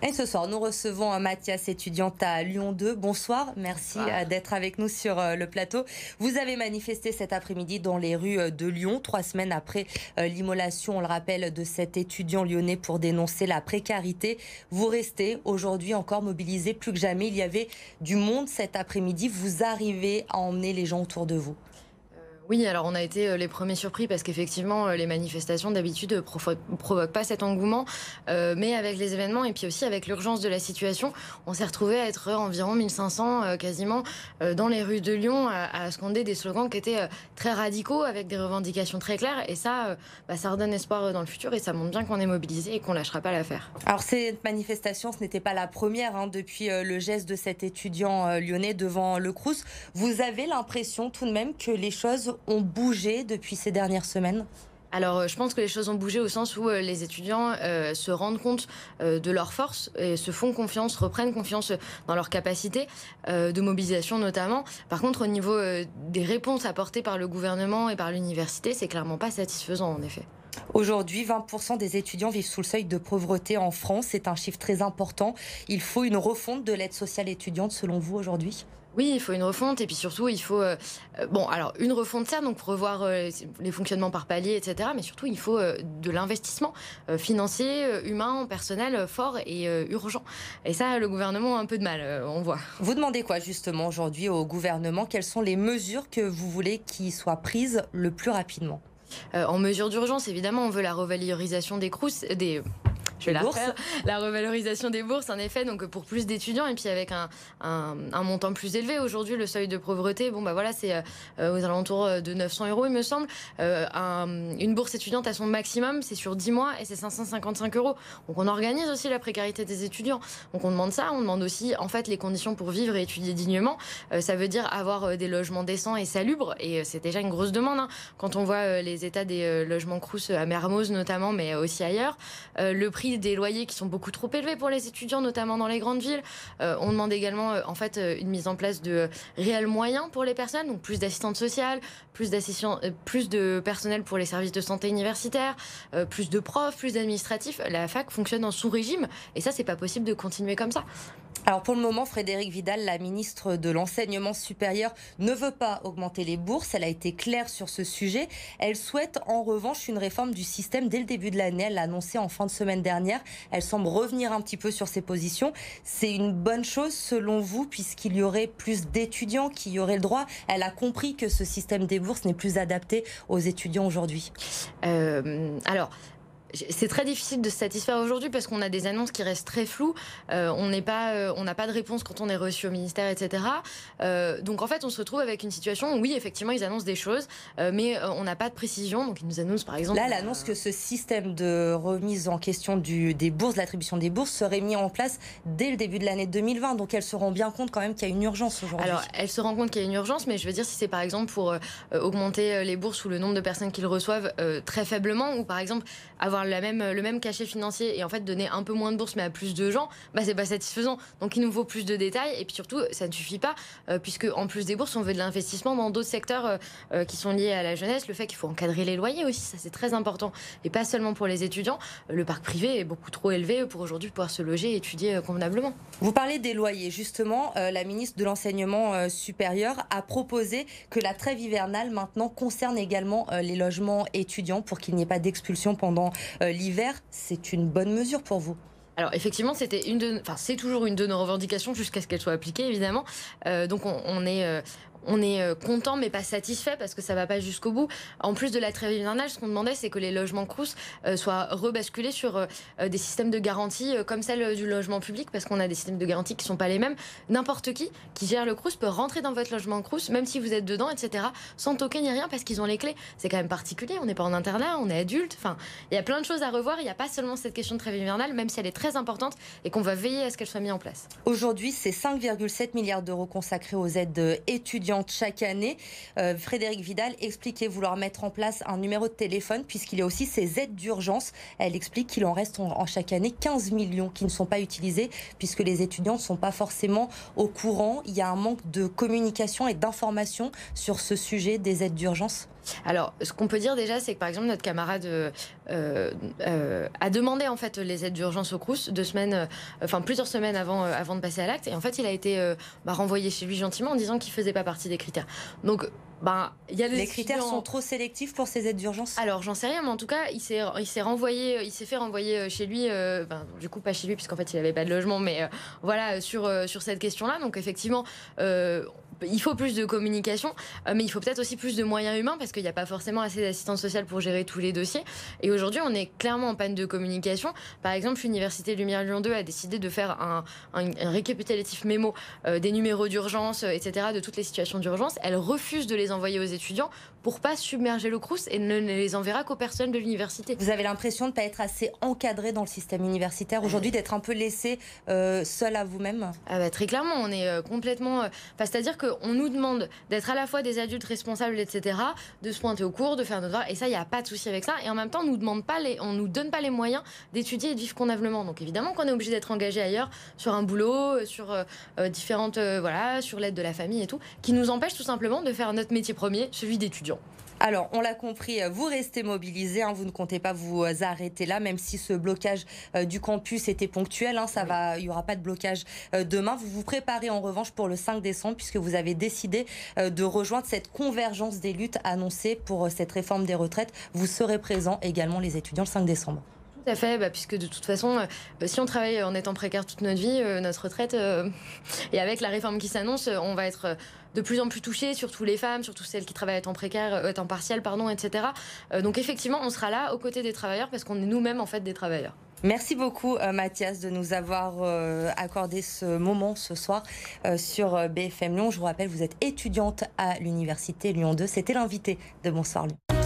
Et ce soir, nous recevons Mathias, étudiante à Lyon 2. Bonsoir, merci d'être avec nous sur le plateau. Vous avez manifesté cet après-midi dans les rues de Lyon, 3 semaines après l'immolation, on le rappelle, de cet étudiant lyonnais pour dénoncer la précarité. Vous restez aujourd'hui encore mobilisés plus que jamais. Il y avait du monde cet après-midi. Vous arrivez à emmener les gens autour de vous. Oui, alors on a été les premiers surpris parce qu'effectivement, les manifestations d'habitude ne provoquent pas cet engouement. Mais avec les événements et puis aussi avec l'urgence de la situation, on s'est retrouvé à être environ 1500 quasiment dans les rues de Lyon à scander des slogans qui étaient très radicaux avec des revendications très claires. Et ça, ça redonne espoir dans le futur et ça montre bien qu'on est mobilisé et qu'on ne lâchera pas l'affaire. Alors cette manifestation, ce n'était pas la première depuis le geste de cet étudiant lyonnais devant le Crous. Vous avez l'impression tout de même que les choses ont bougé depuis ces dernières semaines ? Alors, je pense que les choses ont bougé au sens où les étudiants se rendent compte de leurs forces et se font confiance, reprennent confiance dans leurs capacités de mobilisation notamment. Par contre, au niveau des réponses apportées par le gouvernement et par l'université, c'est clairement pas satisfaisant en effet. Aujourd'hui, 20% des étudiants vivent sous le seuil de pauvreté en France. C'est un chiffre très important. Il faut une refonte de l'aide sociale étudiante selon vous aujourd'hui ? Oui, il faut une refonte et puis surtout il faut alors une refonte certes, donc pour revoir les fonctionnements par palier, etc. Mais surtout il faut de l'investissement financier, humain, personnel fort et urgent. Et ça, le gouvernement a un peu de mal, on voit. Vous demandez quoi justement aujourd'hui au gouvernement ? Quelles sont les mesures que vous voulez qui soient prises le plus rapidement ? En mesure d'urgence, évidemment, on veut la revalorisation des Crous, je vais la refaire. La revalorisation des bourses, en effet, donc pour plus d'étudiants et puis avec un montant plus élevé. Aujourd'hui, le seuil de pauvreté, c'est aux alentours de 900 €, il me semble. Une bourse étudiante à son maximum, c'est sur 10 mois et c'est 555 €. Donc on organise aussi la précarité des étudiants. Donc on demande ça, on demande aussi en fait les conditions pour vivre et étudier dignement. Ça veut dire avoir des logements décents et salubres et c'est déjà une grosse demande. Quand on voit les états des logements Crous à Mermoz notamment, mais aussi ailleurs, le prix des loyers qui sont beaucoup trop élevés pour les étudiants, notamment dans les grandes villes. On demande également une mise en place de réels moyens pour les personnes, donc plus d'assistantes sociales, plus de personnel pour les services de santé universitaires, plus de profs, plus d'administratifs. La fac fonctionne en sous-régime et ça, c'est pas possible de continuer comme ça. Alors pour le moment, Frédérique Vidal, la ministre de l'Enseignement supérieur, ne veut pas augmenter les bourses. Elle a été claire sur ce sujet. Elle souhaite en revanche une réforme du système dès le début de l'année. Elle l'a annoncé en fin de semaine dernière. Elle semble revenir un petit peu sur ses positions. C'est une bonne chose selon vous puisqu'il y aurait plus d'étudiants qui y auraient le droit. Elle a compris que ce système des bourses n'est plus adapté aux étudiants aujourd'hui. C'est très difficile de se satisfaire aujourd'hui parce qu'on a des annonces qui restent très floues. On n'a pas de réponse quand on est reçu au ministère, etc. Donc en fait, on se retrouve avec une situation où oui, effectivement, ils annoncent des choses, mais on n'a pas de précision. Donc ils nous annoncent par exemple... Là, elle annonce que ce système de remise en question des bourses, de l'attribution des bourses, serait mis en place dès le début de l'année 2020. Donc elle se rend bien compte quand même qu'il y a une urgence aujourd'hui. Alors, elle se rend compte qu'il y a une urgence, mais je veux dire, si c'est par exemple pour augmenter les bourses ou le nombre de personnes qui le reçoivent très faiblement, ou par exemple avoir le même cachet financier et en fait donner un peu moins de bourses mais à plus de gens, c'est pas satisfaisant. Donc il nous faut plus de détails et puis surtout ça ne suffit pas puisque en plus des bourses on veut de l'investissement dans d'autres secteurs qui sont liés à la jeunesse, le fait qu'il faut encadrer les loyers aussi, ça c'est très important et pas seulement pour les étudiants. Le parc privé est beaucoup trop élevé pour aujourd'hui pouvoir se loger et étudier convenablement. Vous parlez des loyers justement, la ministre de l'Enseignement supérieur a proposé que la trêve hivernale maintenant concerne également les logements étudiants pour qu'il n'y ait pas d'expulsion pendant l'hiver. C'est une bonne mesure pour vous? Alors effectivement, c'est toujours une de nos revendications jusqu'à ce qu'elle soit appliquée, évidemment. Donc on est content mais pas satisfait parce que ça va pas jusqu'au bout. En plus de la trêve hivernale, ce qu'on demandait, c'est que les logements Crous soient rebasculés sur des systèmes de garantie comme celle du logement public, parce qu'on a des systèmes de garantie qui sont pas les mêmes. N'importe qui gère le Crous peut rentrer dans votre logement Crous, même si vous êtes dedans, etc., sans token ni rien, parce qu'ils ont les clés. C'est quand même particulier, on n'est pas en internat, on est adulte. Enfin, il y a plein de choses à revoir. Il n'y a pas seulement cette question de trêve hivernale, même si elle est très importante et qu'on va veiller à ce qu'elle soit mise en place. Aujourd'hui, c'est 5,7 milliards d'euros consacrés aux aides étudiantes chaque année. Frédérique Vidal expliquait vouloir mettre en place un numéro de téléphone puisqu'il y a aussi ces aides d'urgence. Elle explique qu'il en reste en chaque année 15 millions qui ne sont pas utilisés puisque les étudiants ne sont pas forcément au courant. Il y a un manque de communication et d'information sur ce sujet des aides d'urgence. Alors, ce qu'on peut dire déjà, c'est que par exemple, notre camarade a demandé en fait les aides d'urgence au Crous plusieurs semaines avant de passer à l'acte. Et en fait, il a été renvoyé chez lui gentiment en disant qu'il faisait pas partie des critères. Donc, il y a les critères sont trop sélectifs pour ces aides d'urgence? Alors, j'en sais rien, mais en tout cas, il s'est fait renvoyer chez lui, du coup, pas chez lui, puisqu'en fait, il avait pas de logement, mais voilà, sur cette question-là. Donc, effectivement, il faut plus de communication, mais il faut peut-être aussi plus de moyens humains parce qu'il n'y a pas forcément assez d'assistance sociale pour gérer tous les dossiers. Et aujourd'hui, on est clairement en panne de communication. Par exemple, l'Université Lumière Lyon 2 a décidé de faire un récapitulatif mémo des numéros d'urgence, etc., de toutes les situations d'urgence. Elle refuse de les envoyer aux étudiants pour pas submerger le Crous et ne les enverra qu'aux personnes de l'université. Vous avez l'impression de ne pas être assez encadré dans le système universitaire aujourd'hui, d'être un peu laissé seul à vous-même? Très clairement, on est complètement... c'est-à-dire qu'on nous demande d'être à la fois des adultes responsables, etc., de se pointer au cours, de faire nos devoirs, et ça, il n'y a pas de souci avec ça. Et en même temps, on nous donne pas les moyens d'étudier et de vivre convenablement. Donc évidemment qu'on est obligé d'être engagé ailleurs, sur un boulot, sur sur l'aide de la famille et tout, qui nous empêche tout simplement de faire notre métier premier, celui d'étudiant. Alors, on l'a compris, vous restez mobilisés, vous ne comptez pas vous arrêter là, même si ce blocage du campus était ponctuel, il n'y aura pas de blocage demain. Vous vous préparez en revanche pour le 5 décembre, puisque vous avez décidé de rejoindre cette convergence des luttes annoncée pour cette réforme des retraites. Vous serez présents également, les étudiants, le 5 décembre. Tout à fait, puisque de toute façon, si on travaille en étant précaire toute notre vie, notre retraite, et avec la réforme qui s'annonce, on va être de plus en plus touchés, surtout les femmes, surtout celles qui travaillent à temps précaire, temps partiel, etc. Donc effectivement, on sera là aux côtés des travailleurs parce qu'on est nous-mêmes en fait des travailleurs. Merci beaucoup Mathias de nous avoir accordé ce moment ce soir sur BFM Lyon. Je vous rappelle, vous êtes étudiante à l'Université Lyon 2. C'était l'invité de Bonsoir Lyon.